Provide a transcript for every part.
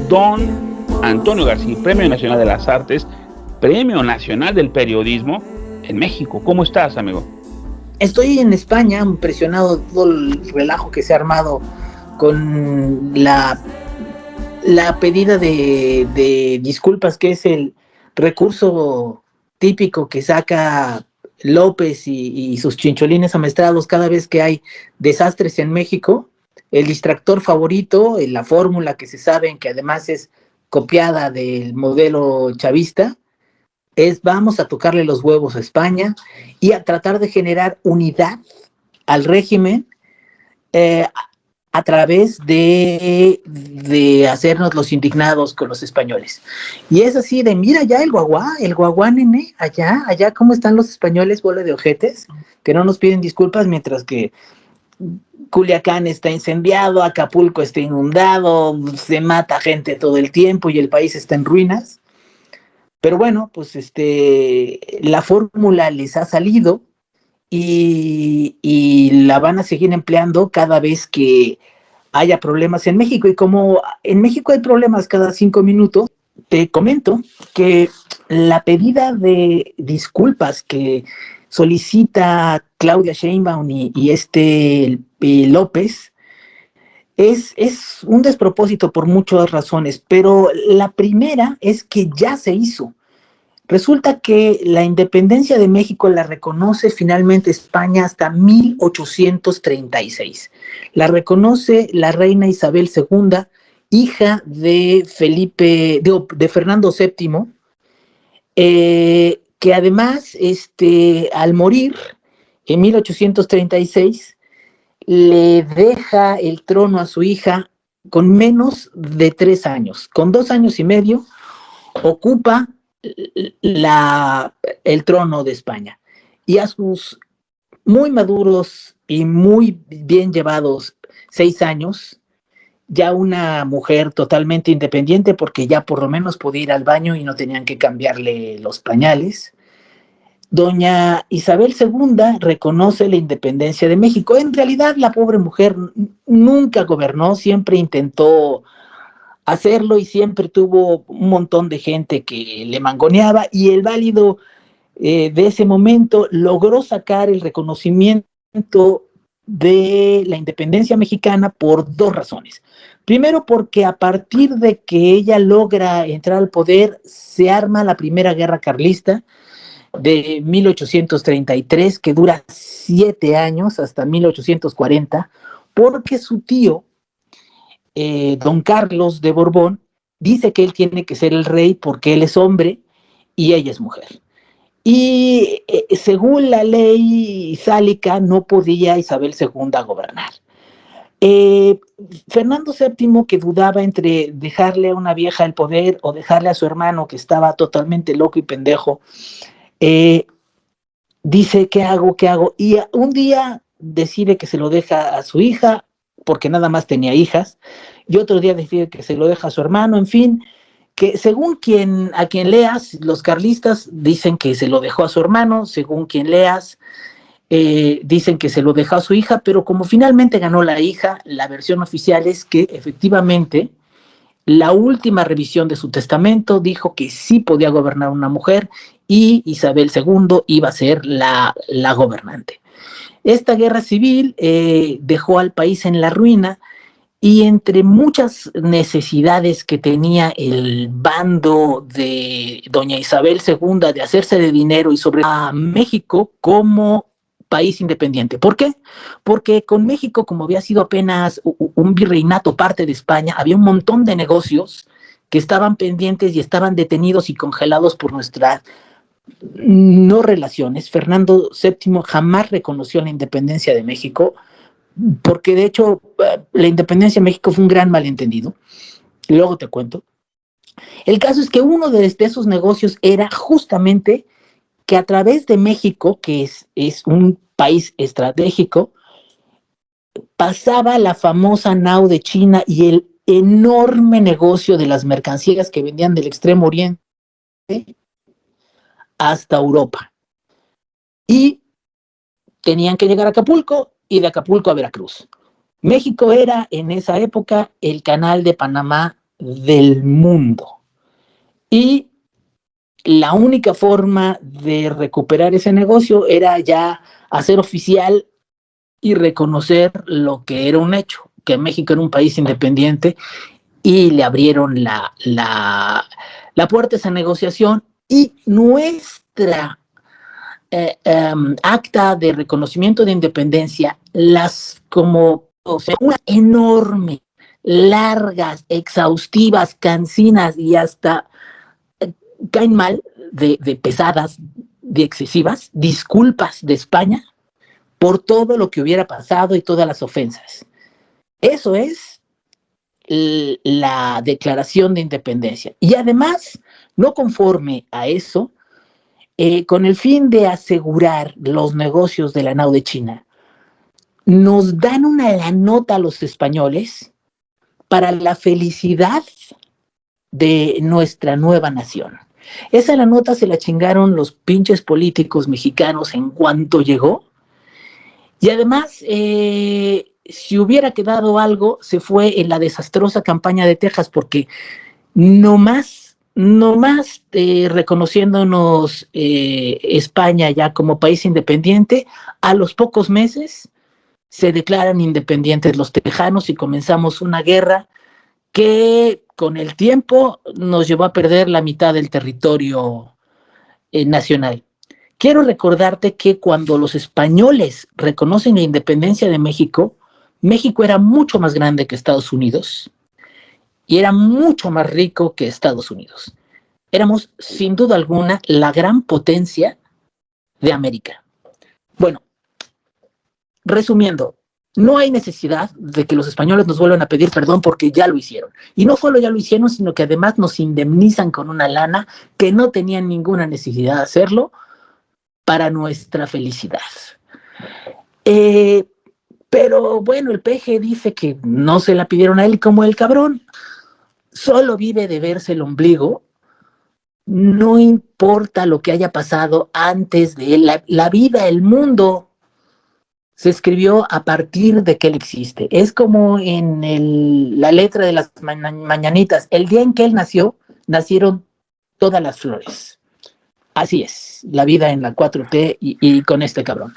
don Antonio García, Premio Nacional de las Artes, Premio Nacional del Periodismo en México. ¿Cómo estás, amigo? Estoy en España, impresionado de todo el relajo que se ha armado con la pedida de disculpas, que es el recurso típico que saca López y sus chincholines amaestrados cada vez que hay desastres en México. El distractor favorito, la fórmula que se sabe, que además es copiada del modelo chavista, es vamos a tocarle los huevos a España y a tratar de generar unidad al régimen eh, a través de hacernos los indignados con los españoles. Y es así de, mira ya el guaguá, nene, allá cómo están los españoles, bola de ojetes, que no nos piden disculpas mientras que Culiacán está incendiado, Acapulco está inundado, se mata gente todo el tiempo y el país está en ruinas. Pero bueno, pues la fórmula les ha salido y la van a seguir empleando cada vez que haya problemas en México. Y como en México hay problemas cada 5 minutos, te comento que la pedida de disculpas que solicita Claudia Sheinbaum y López es un despropósito por muchas razones, pero la primera es que ya se hizo. Resulta que la independencia de México la reconoce finalmente España hasta 1836. La reconoce la reina Isabel II, hija de Fernando VII, que además, al morir en 1836, le deja el trono a su hija con menos de 3 años. Con 2 años y medio ocupa el trono de España. Y a sus muy maduros y muy bien llevados 6 años, ya una mujer totalmente independiente, porque ya por lo menos podía ir al baño y no tenían que cambiarle los pañales, doña Isabel II reconoce la independencia de México. En realidad, la pobre mujer nunca gobernó, siempre intentó hacerlo y siempre tuvo un montón de gente que le mangoneaba, y el válido de ese momento logró sacar el reconocimiento de la independencia mexicana por 2 razones. Primero, porque a partir de que ella logra entrar al poder, se arma la primera guerra carlista de 1833, que dura 7 años, hasta 1840, porque su tío, don Carlos de Borbón, dice que él tiene que ser el rey porque él es hombre y ella es mujer. Y según la ley sálica, no podía Isabel II gobernar. Fernando VII, que dudaba entre dejarle a una vieja el poder o dejarle a su hermano, que estaba totalmente loco y pendejo, dice, ¿qué hago? Y un día decide que se lo deja a su hija, porque nada más tenía hijas, y otro día decide que se lo deja a su hermano. En fin, que según a quien leas, los carlistas dicen que se lo dejó a su hermano, según quien leas, dicen que se lo dejó a su hija, pero como finalmente ganó la hija, la versión oficial es que efectivamente la última revisión de su testamento dijo que sí podía gobernar una mujer y Isabel II iba a ser la gobernante. Esta guerra civil dejó al país en la ruina, y entre muchas necesidades que tenía el bando de doña Isabel II de hacerse de dinero y sobre a México como país independiente. ¿Por qué? Porque con México, como había sido apenas un virreinato parte de España, había un montón de negocios que estaban pendientes y estaban detenidos y congelados por nuestras no relaciones. Fernando VII jamás reconoció la independencia de México, porque de hecho la independencia de México fue un gran malentendido. Luego te cuento. El caso es que uno de esos negocios era justamente que a través de México, que es un país estratégico, pasaba la famosa nao de China y el enorme negocio de las mercancías que vendían del Extremo Oriente hasta Europa. Y tenían que llegar a Acapulco y de Acapulco a Veracruz. México era en esa época el canal de Panamá del mundo. Y la única forma de recuperar ese negocio era ya hacer oficial y reconocer lo que era un hecho, que México era un país independiente, y le abrieron la puerta a esa negociación, y nuestra acta de reconocimiento de independencia, las como, o sea, una enorme, largas, exhaustivas, cansinas y hasta caen mal de pesadas, de excesivas, disculpas de España por todo lo que hubiera pasado y todas las ofensas. Eso es la declaración de independencia. Y además, no conforme a eso, con el fin de asegurar los negocios de la nao de China, nos dan una la nota a los españoles para la felicidad de nuestra nueva nación. Esa la nota se la chingaron los pinches políticos mexicanos en cuanto llegó. Y además, si hubiera quedado algo, se fue en la desastrosa campaña de Texas, porque nomás reconociéndonos España ya como país independiente, a los pocos meses se declaran independientes los tejanos y comenzamos una guerra que con el tiempo nos llevó a perder la mitad del territorio nacional. Quiero recordarte que cuando los españoles reconocen la independencia de México, México era mucho más grande que Estados Unidos y era mucho más rico que Estados Unidos. Éramos, sin duda alguna, la gran potencia de América. Bueno, resumiendo, no hay necesidad de que los españoles nos vuelvan a pedir perdón porque ya lo hicieron. Y no solo ya lo hicieron, sino que además nos indemnizan con una lana que no tenían ninguna necesidad de hacerlo para nuestra felicidad. Pero bueno, el PG dice que no se la pidieron a él, como el cabrón solo vive de verse el ombligo, no importa lo que haya pasado antes de él, la vida, el mundo se escribió a partir de que él existe. Es como en la letra de las mañanitas, el día en que él nació, nacieron todas las flores. Así es, la vida en la 4T y con este cabrón.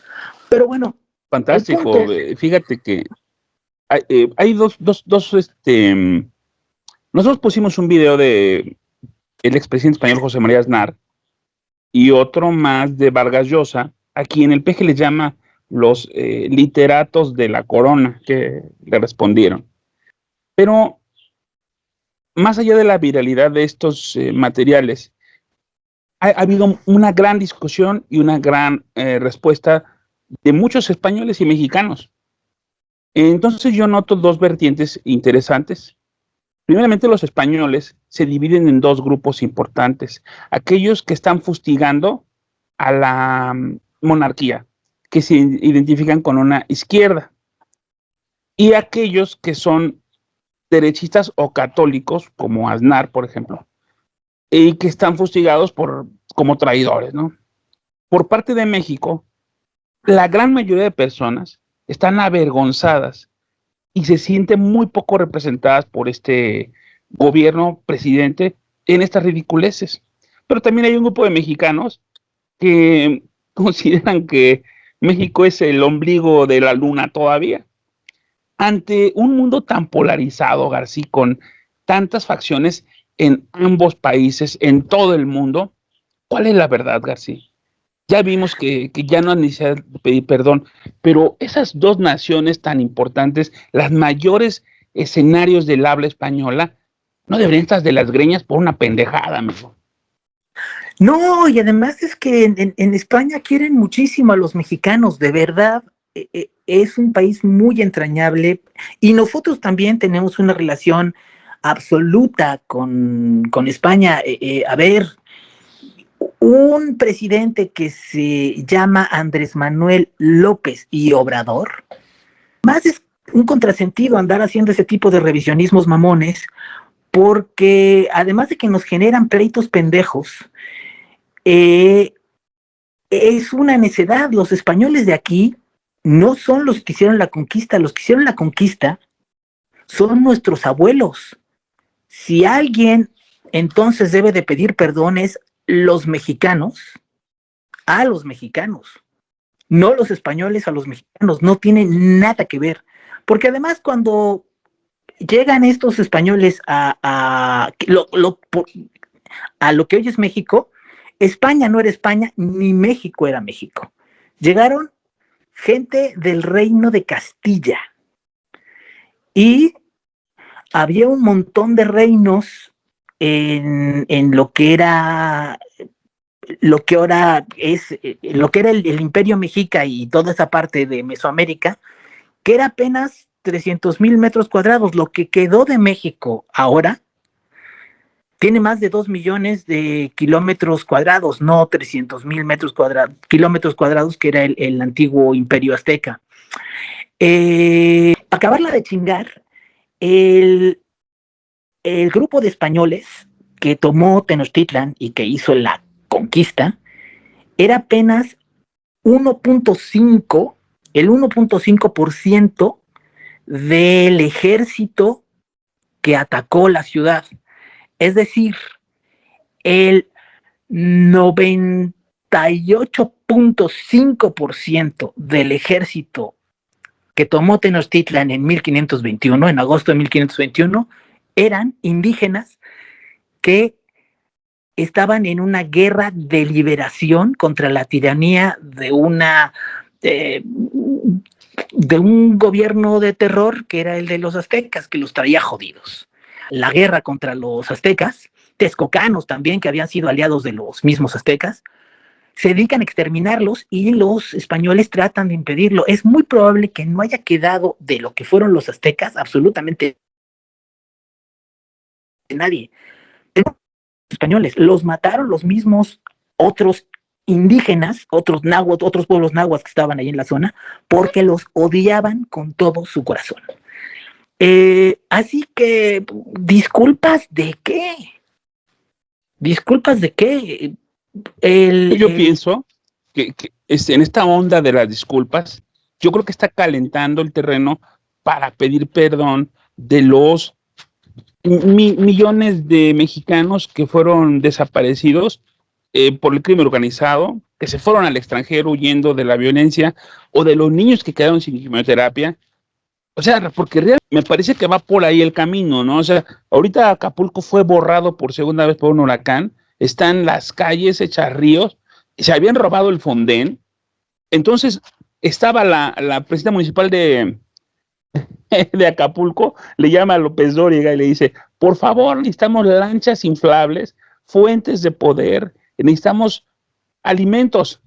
Pero bueno. Fantástico. Fíjate que hay dos, nosotros pusimos un video de el expresidente español José María Aznar y otro más de Vargas Llosa, a quien el PG le llama los literatos de la corona, que le respondieron. Pero más allá de la viralidad de estos materiales, ha habido una gran discusión y una gran respuesta de muchos españoles y mexicanos. Entonces yo noto dos vertientes interesantes. Primeramente, los españoles se dividen en dos grupos importantes. Aquellos que están fustigando a la monarquía, que se identifican con una izquierda, y aquellos que son derechistas o católicos, como Aznar, por ejemplo, y que están fustigados como traidores, ¿no? Por parte de México, la gran mayoría de personas están avergonzadas y se sienten muy poco representadas por este gobierno, presidente, en estas ridiculeces. Pero también hay un grupo de mexicanos que consideran que México es el ombligo de la luna todavía. Ante un mundo tan polarizado, García, con tantas facciones en ambos países, en todo el mundo, ¿cuál es la verdad, García? Ya vimos que ya no hay necesidad de pedir perdón, pero esas dos naciones tan importantes, las mayores escenarios del habla española, no deberían estar de las greñas por una pendejada, amigo. No, y además es que en España quieren muchísimo a los mexicanos, de verdad. Es un país muy entrañable y nosotros también tenemos una relación absoluta con España. A ver, un presidente que se llama Andrés Manuel López y Obrador, más es un contrasentido andar haciendo ese tipo de revisionismos mamones, porque además de que nos generan pleitos pendejos, es una necedad. Los españoles de aquí no son los que hicieron la conquista, los que hicieron la conquista son nuestros abuelos. Si alguien entonces debe de pedir perdones, los mexicanos, a los mexicanos, no los españoles a los mexicanos, no tienen nada que ver. Porque además cuando llegan estos españoles a lo que hoy es México, España no era España, ni México era México. Llegaron gente del reino de Castilla y había un montón de reinos en lo que era lo que ahora es lo que era el Imperio Mexica y toda esa parte de Mesoamérica, que era apenas 300,000 metros cuadrados. Lo que quedó de México ahora tiene más de 2 millones de kilómetros cuadrados, no 300,000 kilómetros cuadrados, que era el antiguo Imperio Azteca. Acabarla de chingar, el grupo de españoles que tomó Tenochtitlan y que hizo la conquista era apenas 1.5, el 1.5% del ejército que atacó la ciudad. Es decir, el 98.5% del ejército que tomó Tenochtitlan en 1521, en agosto de 1521, eran indígenas que estaban en una guerra de liberación contra la tiranía de un gobierno de terror que era el de los aztecas, que los traía jodidos. La guerra contra los aztecas, texcocanos también, que habían sido aliados de los mismos aztecas, se dedican a exterminarlos y los españoles tratan de impedirlo. Es muy probable que no haya quedado de lo que fueron los aztecas absolutamente nadie. Los españoles los mataron los mismos otros indígenas, otros náhuatl, otros pueblos náhuatl que estaban ahí en la zona, porque los odiaban con todo su corazón. Así que, ¿disculpas de qué? ¿Disculpas de qué? Yo pienso que en esta onda de las disculpas, yo creo que está calentando el terreno para pedir perdón de los millones de mexicanos que fueron desaparecidos por el crimen organizado, que se fueron al extranjero huyendo de la violencia, o de los niños que quedaron sin quimioterapia. O sea, porque realmente me parece que va por ahí el camino, ¿no? O sea, ahorita Acapulco fue borrado por segunda vez por un huracán, están las calles hechas ríos, se habían robado el Fonden. Entonces estaba la presidenta municipal de Acapulco, le llama a López Dóriga y le dice, por favor, necesitamos lanchas inflables, fuentes de poder, necesitamos alimentos.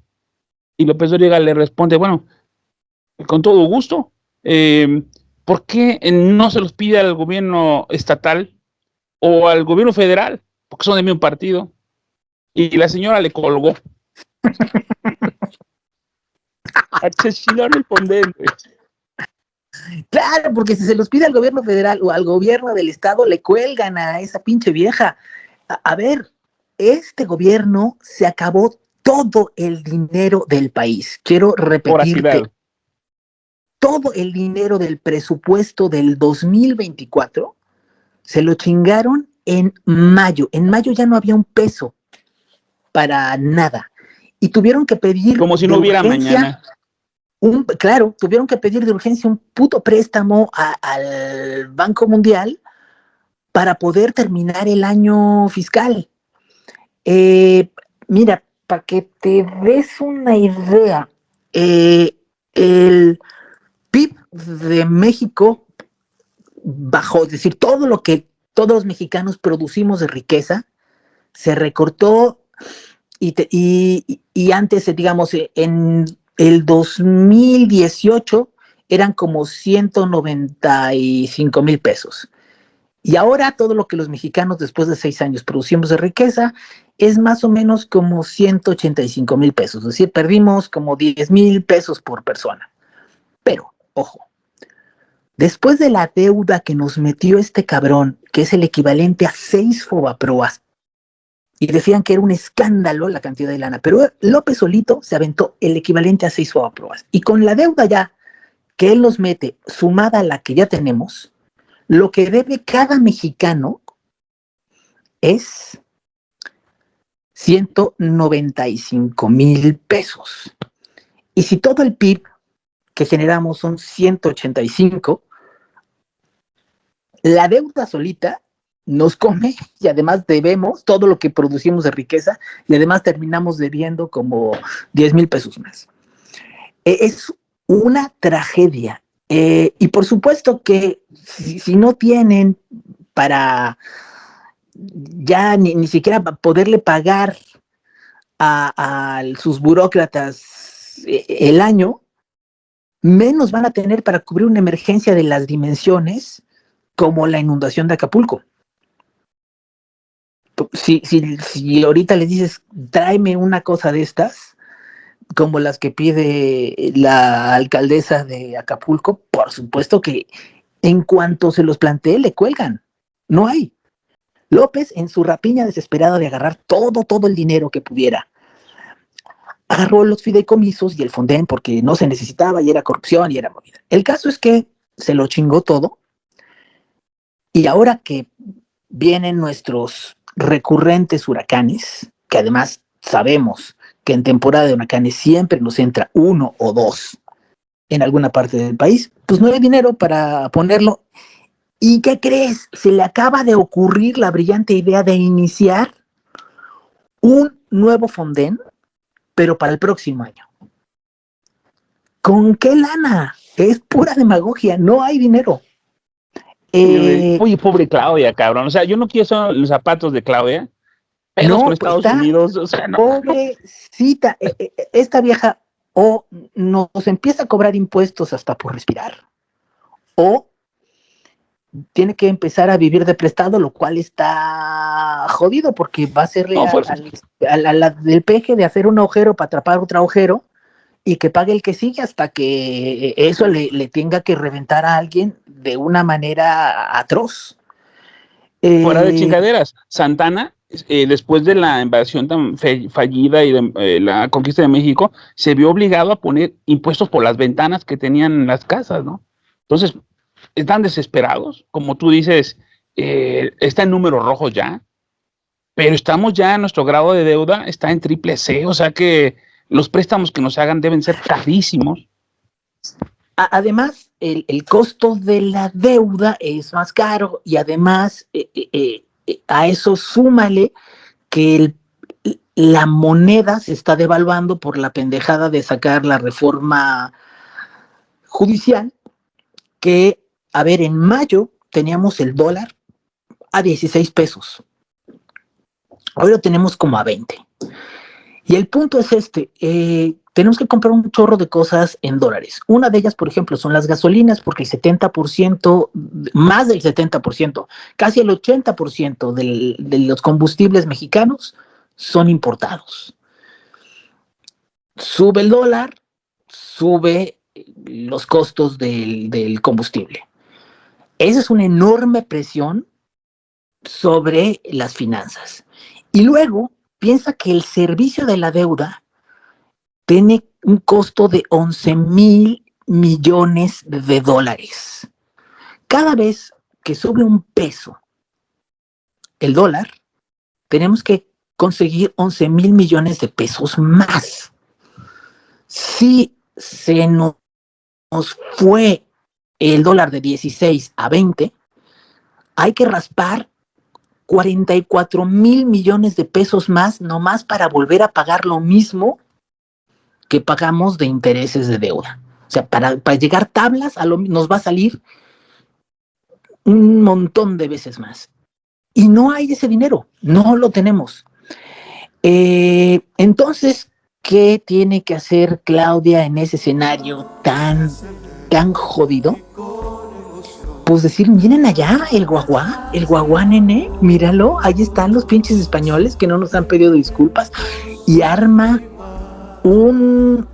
Y López Dóriga le responde, bueno, con todo gusto, ¿por qué no se los pide al gobierno estatal o al gobierno federal? Porque son de mi partido. Y la señora le colgó. Asesinaron el Fondente. Claro, porque si se los pide al gobierno federal o al gobierno del estado, le cuelgan a esa pinche vieja. A ver, este gobierno se acabó todo el dinero del país. Quiero repetirte, todo el dinero del presupuesto del 2024 se lo chingaron en mayo. En mayo ya no había un peso para nada. Y tuvieron que pedir como si no hubiera mañana. Claro, tuvieron que pedir de urgencia un puto préstamo al Banco Mundial para poder terminar el año fiscal. Mira, para que te des una idea, el PIB de México bajó, es decir, todo lo que todos los mexicanos producimos de riqueza se recortó y antes, digamos, en el 2018 eran como 195,000 pesos. Y ahora todo lo que los mexicanos después de 6 años producimos de riqueza es más o menos como 185,000 pesos. Es decir, perdimos como 10,000 pesos por persona. Pero, ojo, después de la deuda que nos metió este cabrón, que es el equivalente a 6 Fobaproas, y decían que era un escándalo la cantidad de lana, pero López solito se aventó el equivalente a 6 Fobaproas. Y con la deuda ya que él nos mete, sumada a la que ya tenemos, lo que debe cada mexicano es 195,000 pesos. Y si todo el PIB que generamos son 185, la deuda solita nos come y además debemos todo lo que producimos de riqueza y además terminamos debiendo como 10,000 pesos más. Es una tragedia. Y por supuesto que si no tienen para ya ni siquiera poderle pagar a sus burócratas el año, menos van a tener para cubrir una emergencia de las dimensiones como la inundación de Acapulco. Si ahorita les dices, tráeme una cosa de estas, como las que pide la alcaldesa de Acapulco, por supuesto que en cuanto se los plantee, le cuelgan. No hay. López, en su rapiña desesperada de agarrar todo el dinero que pudiera, agarró los fideicomisos y el Fonden porque no se necesitaba y era corrupción y era movida. El caso es que se lo chingó todo y ahora que vienen nuestros recurrentes huracanes, que además sabemos que en temporada de huracanes siempre nos entra uno o dos en alguna parte del país, pues no hay dinero para ponerlo. ¿Y qué crees? Se le acaba de ocurrir la brillante idea de iniciar un nuevo Fonden, pero para el próximo año. ¿Con qué lana? Es pura demagogia, no hay dinero. Oye, pobre Claudia, cabrón. O sea, yo no quiero ser los zapatos de Claudia, pero con Estados Unidos, o sea, no. Pobrecita, esta vieja o nos empieza a cobrar impuestos hasta por respirar, o tiene que empezar a vivir de prestado, lo cual está jodido porque va a serle del peje de hacer un agujero para atrapar otro agujero y que pague el que sigue hasta que eso le tenga que reventar a alguien de una manera atroz. Fuera de chingaderas, Santana, después de la invasión tan fallida y de la conquista de México, se vio obligado a poner impuestos por las ventanas que tenían las casas, ¿no? Entonces, están desesperados, como tú dices, está en números rojos ya, pero estamos ya, nuestro grado de deuda está en triple C, o sea que los préstamos que nos hagan deben ser carísimos. Además, el costo de la deuda es más caro y además a eso súmale que la moneda se está devaluando por la pendejada de sacar la reforma judicial que, a ver, en mayo teníamos el dólar a 16 pesos. Hoy lo tenemos como a 20. Y el punto es tenemos que comprar un chorro de cosas en dólares. Una de ellas, por ejemplo, son las gasolinas, porque el 70%, más del 70%, casi el 80% de los combustibles mexicanos son importados. Sube el dólar, sube los costos del combustible. Esa es una enorme presión sobre las finanzas. Y luego piensa que el servicio de la deuda tiene un costo de 11,000 millones de dólares. Cada vez que sube un peso el dólar, tenemos que conseguir 11,000 millones de pesos más. Si se nos fue el dólar de 16 a 20, hay que raspar 44,000 millones de pesos más, nomás para volver a pagar lo mismo que pagamos de intereses de deuda. O sea, para llegar tablas, nos va a salir un montón de veces más. Y no hay ese dinero, no lo tenemos. Entonces, ¿qué tiene que hacer Claudia en ese escenario tan jodido? Pues decir, miren allá, el guaguá, nene, míralo, ahí están los pinches españoles que no nos han pedido disculpas, y arma un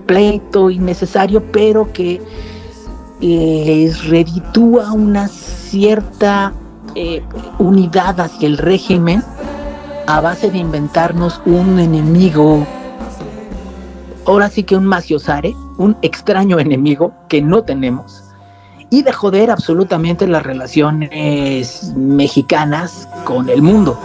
pleito innecesario, pero que les reditúa una cierta unidad hacia el régimen a base de inventarnos un enemigo, ahora sí que un maciosare, un extraño enemigo que no tenemos, y de joder absolutamente las relaciones mexicanas con el mundo.